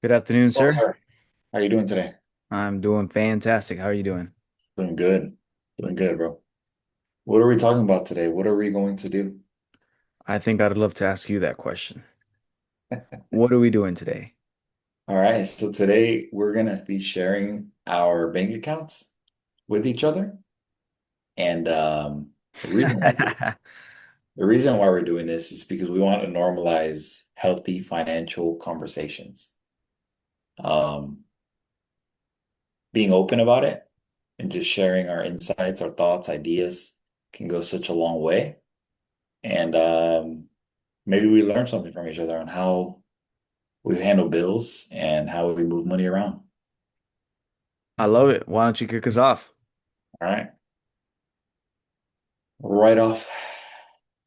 Good afternoon, Oh, sir. sorry. How you doing today? I'm doing fantastic. How are you doing? Doing good. Doing good, bro. What are we talking about today? What are we going to do? I think I'd love to ask you that question. What are we doing today? All right, so today we're gonna be sharing our bank accounts with each other. And the reason why we're doing this is because we want to normalize healthy financial conversations. Um, Being open about it and just sharing our insights, our thoughts, ideas can go such a long way. And maybe we learn something from each other on how we handle bills and how we move money around. I love it. Why don't you kick us off? All right. Right off,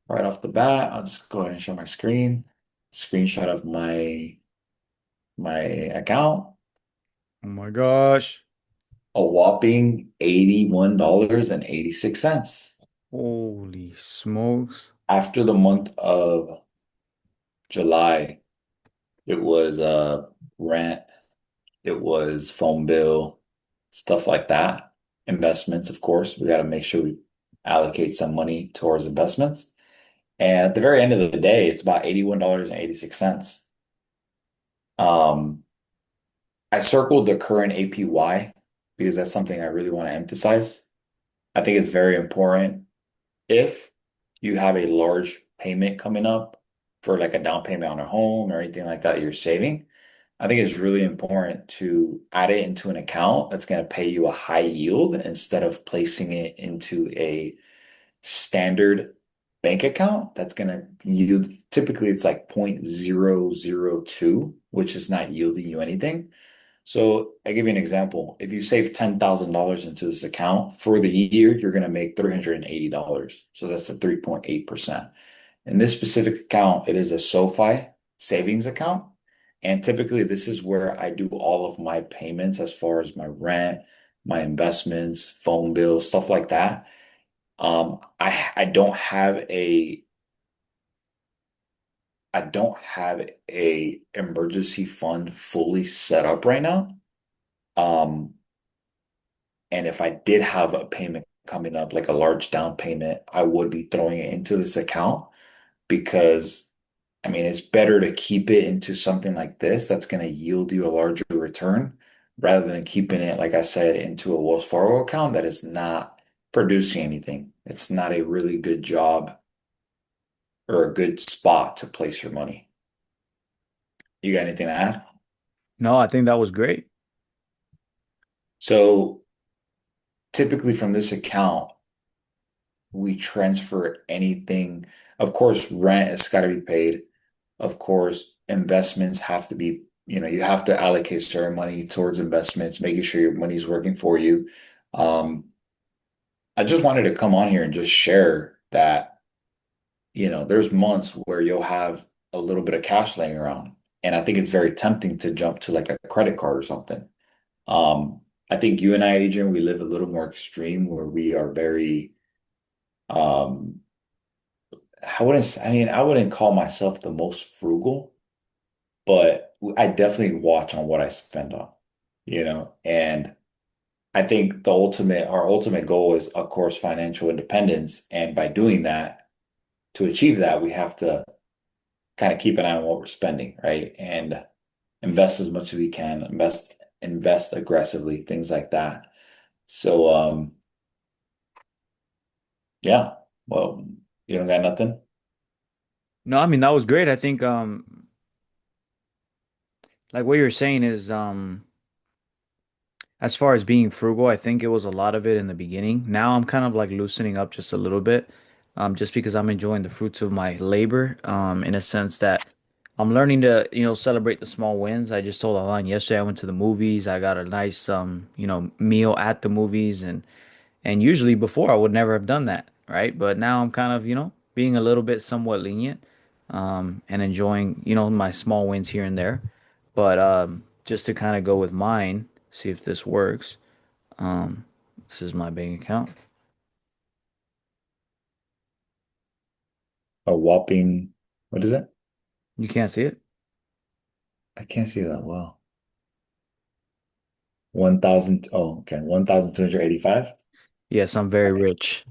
right off the bat, I'll just go ahead and show my screen. Screenshot of my account. Oh my gosh. A whopping $81.86. Holy smokes. After the month of July, it was rent, it was phone bill, stuff like that. Investments, of course. We got to make sure we allocate some money towards investments. And at the very end of the day, it's about $81.86. Um, I circled the current APY because that's something I really want to emphasize. I think it's very important if you have a large payment coming up for like a down payment on a home or anything like that you're saving. I think it's really important to add it into an account that's going to pay you a high yield instead of placing it into a standard bank account that's going to yield. Typically it's like 0.002, which is not yielding you anything. So I give you an example. If you save $10,000 into this account for the year, you're going to make $380. So that's a 3.8%. In this specific account, it is a SoFi savings account. And typically this is where I do all of my payments as far as my rent, my investments, phone bills, stuff like that. I don't have a emergency fund fully set up right now. Um, and if I did have a payment coming up, like a large down payment, I would be throwing it into this account because I mean it's better to keep it into something like this that's going to yield you a larger return rather than keeping it, like I said, into a Wells Fargo account that is not producing anything. It's not a really good job or a good spot to place your money. You got anything to add? No, I think that was great. So typically from this account, we transfer anything. Of course, rent has got to be paid. Of course, investments have to be, you have to allocate certain money towards investments, making sure your money's working for you. Um, I just wanted to come on here and just share that, there's months where you'll have a little bit of cash laying around. And I think it's very tempting to jump to like a credit card or something. I think you and I, Adrian, we live a little more extreme where we are very, um, I wouldn't call myself the most frugal, but I definitely watch on what I spend on. And I think our ultimate goal is, of course, financial independence. And by doing that, to achieve that, we have to kind of keep an eye on what we're spending, right? And invest as much as we can, invest aggressively, things like that. So, yeah, well, you don't got nothing? No, I mean that was great. I think like what you're saying is as far as being frugal, I think it was a lot of it in the beginning. Now I'm kind of like loosening up just a little bit, just because I'm enjoying the fruits of my labor, in a sense that I'm learning to, celebrate the small wins. I just told Alon yesterday I went to the movies. I got a nice, meal at the movies, and usually before I would never have done that, right? But now I'm kind of, being a little bit somewhat lenient, and enjoying, my small wins here and there. But just to kind of go with mine, see if this works. Um, this is my bank account. A whopping, what is it? You can't see it? I can't see that well. 1,000. Oh, okay. 1,285. Yes, I'm very rich.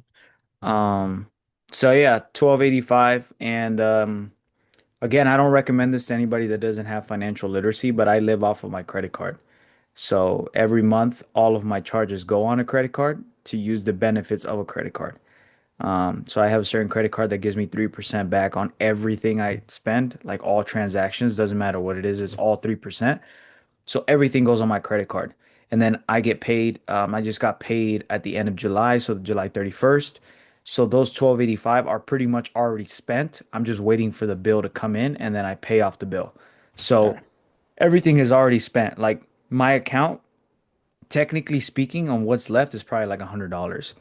Um, so yeah, 1285. And again, I don't recommend this to anybody that doesn't have financial literacy, but I live off of my credit card. So every month, all of my charges go on a credit card to use the benefits of a credit card. So I have a certain credit card that gives me 3% back on everything I spend, like all transactions, doesn't matter what it is, it's all 3%. So everything goes on my credit card. And then I get paid. I just got paid at the end of July, so July 31st. So those 1285 are pretty much already spent. I'm just waiting for the bill to come in and then I pay off the bill. So Okay. everything is already spent. Like my account, technically speaking, on what's left is probably like $100.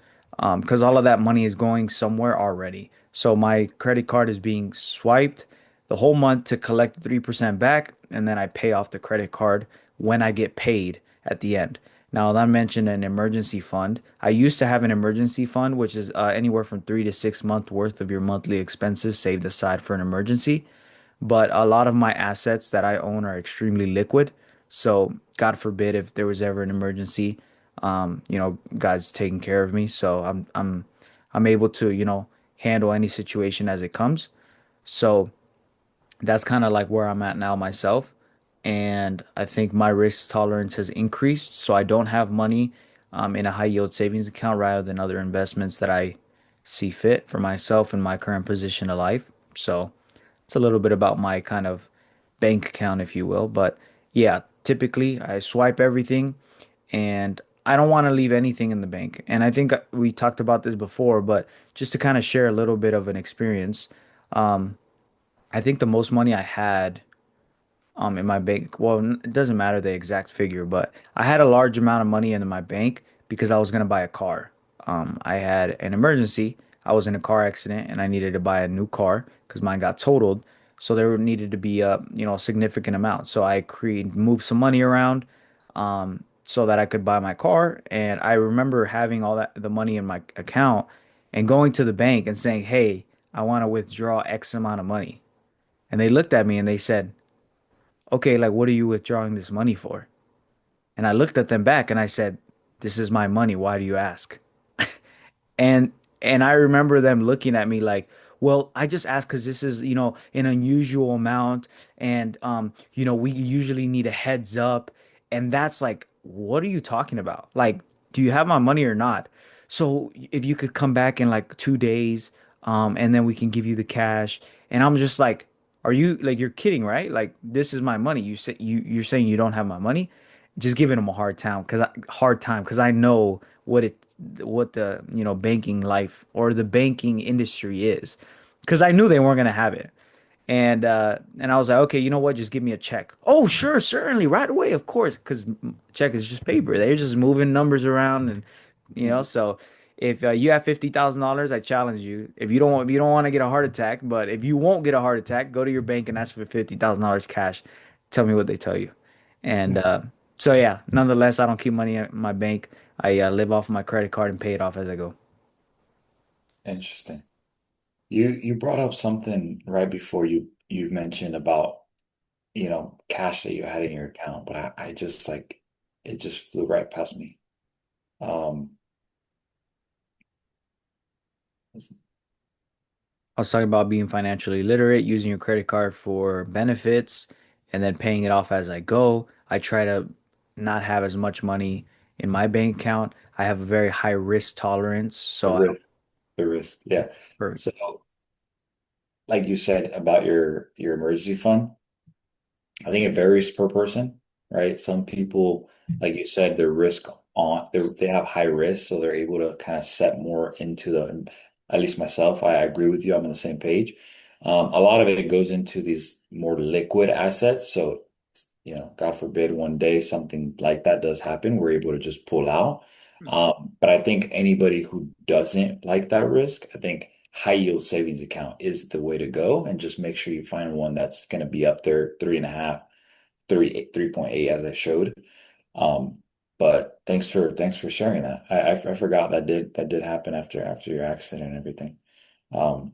Because all of that money is going somewhere already. So my credit card is being swiped the whole month to collect 3% back, and then I pay off the credit card when I get paid at the end. Now, that mentioned an emergency fund. I used to have an emergency fund, which is anywhere from 3 to 6 months worth of your monthly expenses saved aside for an emergency. But a lot of my assets that I own are extremely liquid. So God forbid if there was ever an emergency, God's taking care of me. So I'm able to, handle any situation as it comes. So that's kind of like where I'm at now myself. And I think my risk tolerance has increased. So I don't have money in a high yield savings account rather than other investments that I see fit for myself in my current position of life. So it's a little bit about my kind of bank account, if you will. But yeah, typically I swipe everything and I don't want to leave anything in the bank. And I think we talked about this before, but just to kind of share a little bit of an experience, I think the most money I had in my bank. Well, it doesn't matter the exact figure, but I had a large amount of money in my bank because I was gonna buy a car. I had an emergency. I was in a car accident and I needed to buy a new car because mine got totaled. So there needed to be a significant amount. So I moved some money around, so that I could buy my car. And I remember having all that the money in my account and going to the bank and saying, "Hey, I want to withdraw X amount of money." And they looked at me and they said, okay, like, what are you withdrawing this money for? And I looked at them back and I said, this is my money. Why do you ask? And and I remember them looking at me like, well, I just asked because this is, an unusual amount, and we usually need a heads up. And that's like, what are you talking about? Like, do you have my money or not? So if you could come back in like 2 days, and then we can give you the cash. And I'm just like, are you like you're kidding, right? Like this is my money. You're saying you don't have my money? Just giving them a hard time because I know what the banking life or the banking industry is because I knew they weren't gonna have it. And I was like, okay, you know what? Just give me a check. Oh, sure, certainly, right away, of course, because check is just paper. They're just moving numbers around, and so if you have $50,000, I challenge you. If you don't want to get a heart attack, but if you won't get a heart attack, go to your bank and ask for $50,000 cash. Tell me what they tell you. And so yeah, nonetheless, I don't keep money in my bank. I live off my credit card and pay it off as I go. Interesting. You brought up something right before you mentioned about, cash that you had in your account, but I just like it just flew right past me. Um, I was talking about being financially literate, using your credit card for benefits, and then paying it off as I go. I try to not have as much money in my bank account. I have a very high risk tolerance, the so I don't. risk, the risk, yeah. For, So, like you said about your emergency fund, I think it varies per person, right? Some people, like you said, their risk they have high risk, so they're able to kind of set more into at least myself, I agree with you. I'm on the same page. A lot of it goes into these more liquid assets. So, God forbid one day something like that does happen, we're able to just pull out. But I think anybody who doesn't like that risk, I think high yield savings account is the way to go, and just make sure you find one that's going to be up there 3.5, 3.8 as I showed. Um, but thanks for sharing that. I forgot that did happen after your accident and everything. Um,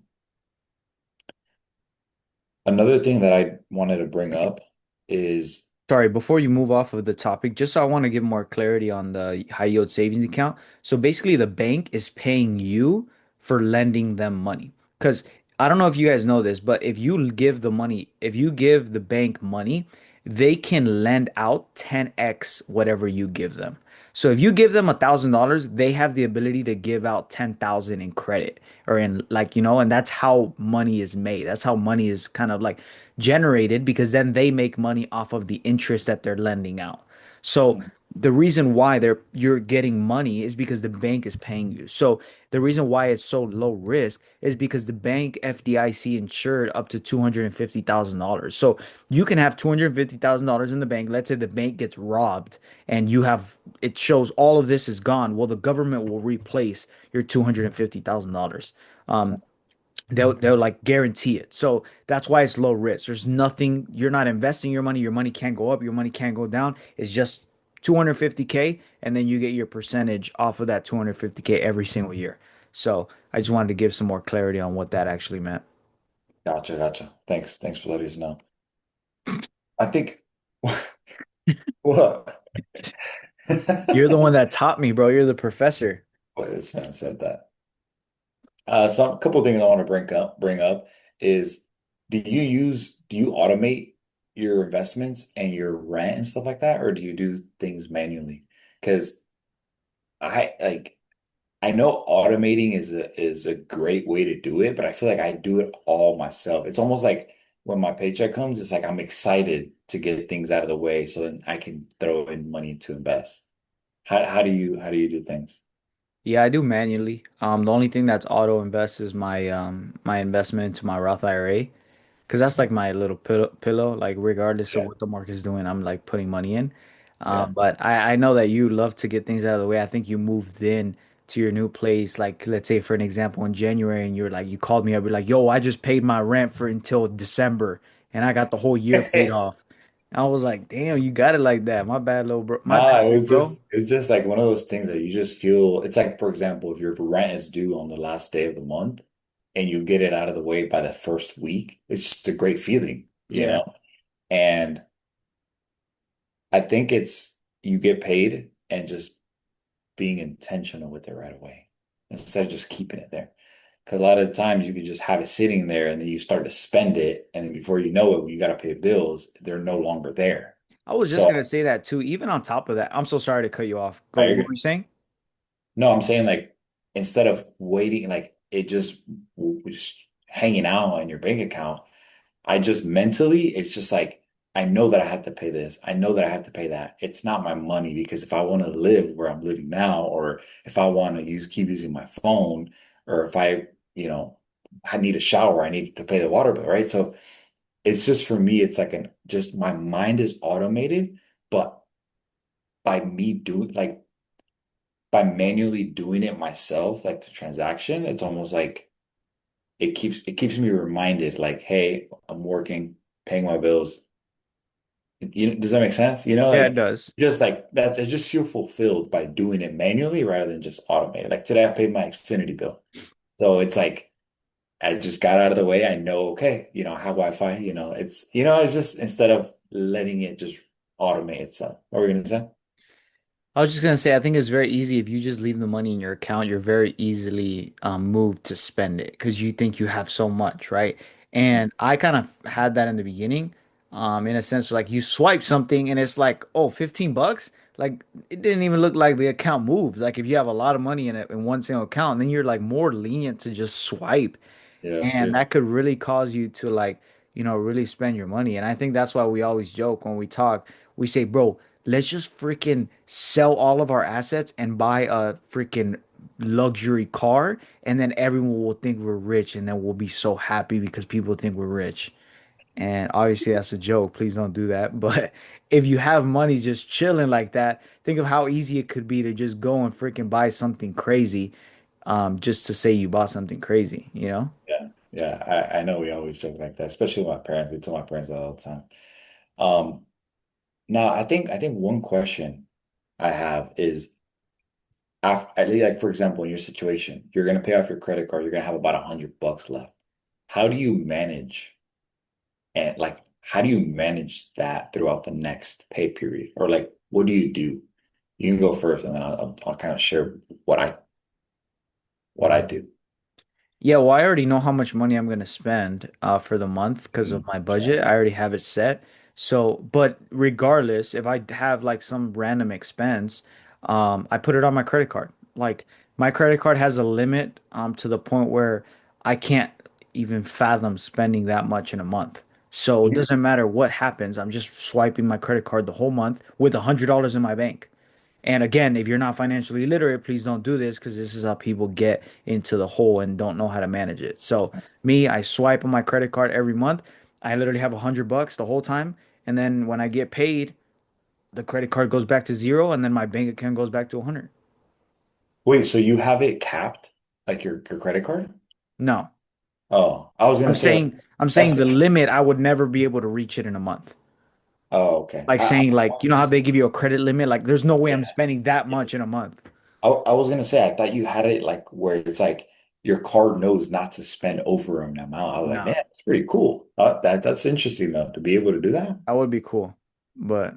Another thing that I wanted to bring up is Sorry, before you move off of the topic, just so I want to give more clarity on the high yield savings account. So basically, the bank is paying you for lending them money. Because I don't know if you guys know this, but if you give the bank money, they can lend out 10x whatever you give them. So if you give them $1,000, they have the ability to give out 10,000 in credit or in like, and that's how money is made. That's how money is kind of like generated because then they make money off of the interest that they're lending out. So the reason why you're getting money is because the bank is paying you. So the reason why it's so low risk is because the bank FDIC insured up to $250,000. So you can have $250,000 in the bank. Let's say the bank gets robbed and it shows all of this is gone. Well, the government will replace your $250,000. They'll like guarantee it. So that's why it's low risk. There's nothing, you're not investing your money can't go up, your money can't go down. It's just 250K and then you get your percentage off of that 250K every single year. So I just wanted to give some more clarity on what that actually meant. Gotcha, gotcha. Thanks for letting us know. I think what? You're the one that taught me, bro. You're the professor. Boy, this man said that. So a couple things I want to bring up is do you automate your investments and your rent and stuff like that, or do you do things manually? Because I like I know automating is a great way to do it, but I feel like I do it all myself. It's almost like when my paycheck comes, it's like I'm excited to get things out of the way so then I can throw in money to invest. How do you do things? Yeah, I do manually. The only thing that's auto invest is my investment into my Roth IRA. Because that's like my little pillow. Like regardless of Yeah, what the market's doing, I'm like putting money in. yeah. But I know that you love to get things out of the way. I think you moved in to your new place, like let's say for an example in January, and you're like you called me up, you're like, "Yo, I just paid my rent for until December, and I got the whole year paid off." I was like, "Damn, you got it like that." My bad, little bro. My bad, Nah, big bro. it's just like one of those things that you just feel it's like, for example, if your rent is due on the last day of the month and you get it out of the way by the first week, it's just a great feeling, you Yeah. know? And I think it's you get paid and just being intentional with it right away instead of just keeping it there. Because a lot of the times you could just have it sitting there and then you start to spend it, and then before you know it, when you got to pay bills, they're no longer there. I was just So gonna say that too. Even on top of that, I'm so sorry to cut you off. Go. What were I you saying? No, I'm saying like instead of waiting, like it just was hanging out on your bank account, I just mentally, it's just like, I know that I have to pay this. I know that I have to pay that. It's not my money because if I want to live where I'm living now, or if I want to keep using my phone, or if you know, I need a shower, I need to pay the water bill, right? So it's just for me, it's like just my mind is automated, but by me doing like by manually doing it myself, like the transaction, it's almost like it keeps me reminded, like, hey, I'm working, paying my bills. Does that make sense? Yeah, it Like does. just like that, I just feel fulfilled by doing it manually rather than just automated. Like today, I paid my Xfinity bill, so it's like I just got out of the way. I know, okay, I have Wi-Fi. It's just instead of letting it just automate itself. What were we gonna say? I was just gonna say, I think it's very easy if you just leave the money in your account, you're very easily moved to spend it because you think you have so much, right? And I kind of had that in the beginning, in a sense, like you swipe something and it's like, oh, $15. Like it didn't even look like the account moved. Like if you have a lot of money in it in one single account, then you're like more lenient to just swipe. Yes, And yes. that could really cause you to like, really spend your money. And I think that's why we always joke when we talk. We say, bro, let's just freaking sell all of our assets and buy a freaking luxury car. And then everyone will think we're rich. And then we'll be so happy because people think we're rich. And obviously that's a joke. Please don't do that. But if you have money just chilling like that, think of how easy it could be to just go and freaking buy something crazy, just to say you bought something crazy, you know? Yeah, yeah. I know we always joke like that, especially with my parents. We tell my parents that all the time. Um, Now, I think one question I have is after, like for example, in your situation, you're gonna pay off your credit card, you're gonna have about $100 left. How do you manage and like how do you manage that throughout the next pay period? Or like, what do you do? You can go first, and then I'll kind of share what I do. Yeah, well, I already know how much money I'm gonna spend for the month because of my So, budget. I already have it set. So, but regardless, if I have like some random expense, I put it on my credit card. Like my credit card has a limit to the point where I can't even fathom spending that much in a month. So it doesn't matter what happens, I'm just swiping my credit card the whole month with $100 in my bank. And again, if you're not financially literate, please don't do this because this is how people get into the hole and don't know how to manage it. So me, I swipe on my credit card every month. I literally have $100 the whole time. And then when I get paid, the credit card goes back to zero and then my bank account goes back to 100. wait, so you have it capped, like your credit card? No. Oh, I was gonna say like I'm saying that's the limit, I would never be able to reach it in a month. oh okay. Like saying like, you know how they give you a credit limit? Like there's no way I'm Yeah. spending that much in a month. I was gonna say I thought you had it like where it's like your card knows not to spend over an amount. I was like, man, No, that's pretty cool. That's interesting though to be able to do that. that would be cool, but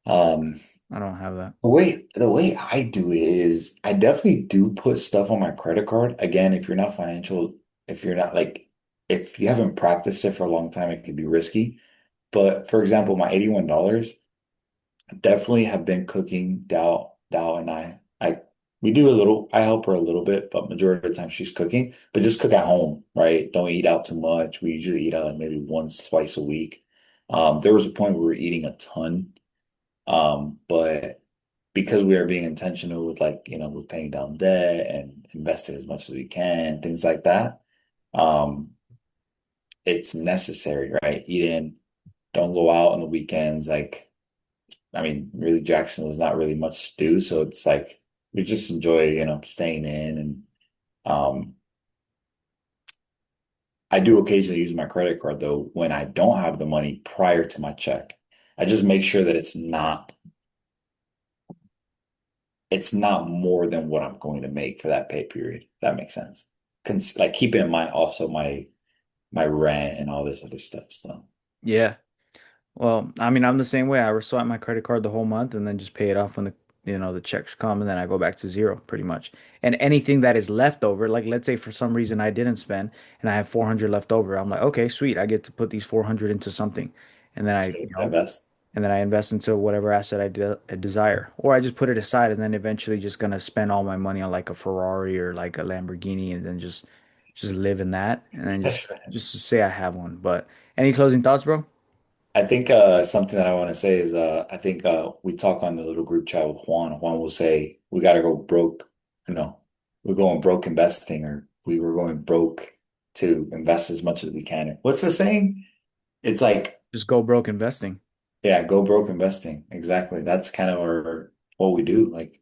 Um, I don't have that. the way I do it is I definitely do put stuff on my credit card. Again, if you're not like if you haven't practiced it for a long time, it can be risky. But for example, my $81 definitely have been cooking. Dow and I we do a little. I help her a little bit, but majority of the time she's cooking. But just cook at home, right? Don't eat out too much. We usually eat out like maybe once, twice a week. There was a point where we were eating a ton, but because we are being intentional with like with paying down debt and investing as much as we can, things like that. Um, it's necessary, right? Eat in. Don't go out on the weekends, like. I mean, really, Jackson was not really much to do, so it's like we just enjoy, staying in. And um, I do occasionally use my credit card though when I don't have the money prior to my check. I just make sure that it's not more than what I'm going to make for that pay period. If that makes sense. Like keeping in mind also my rent and all this other stuff. So Yeah. Well, I mean, I'm the same way. I swipe my credit card the whole month and then just pay it off when the checks come and then I go back to zero pretty much. And anything that is left over, like let's say for some reason I didn't spend and I have 400 left over, I'm like, okay, sweet. I get to put these 400 into something. And then so invest. I invest into whatever asset I desire. Or I just put it aside and then eventually just gonna spend all my money on like a Ferrari or like a Lamborghini and then just live in that and then just to say I have one. But any closing thoughts, bro? I think something that I want to say is I think we talk on the little group chat with Juan. Juan will say we got to go broke. You know, we're going broke investing, or we were going broke to invest as much as we can. What's the saying? It's like, Just go broke investing. yeah, go broke investing. Exactly. That's kind of our what we do. Like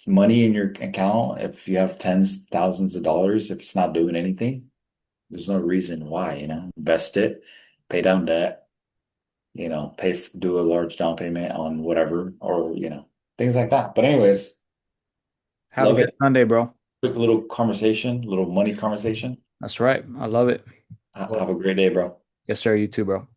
money in your account, if you have tens, thousands of dollars, if it's not doing anything, there's no reason why, invest it, pay down debt do a large down payment on whatever, or, things like that. But anyways, Have a love good it. Sunday, bro. Quick little conversation, little money conversation. That's right. I love it. Have Well, a great day, bro. yes, sir. You too, bro.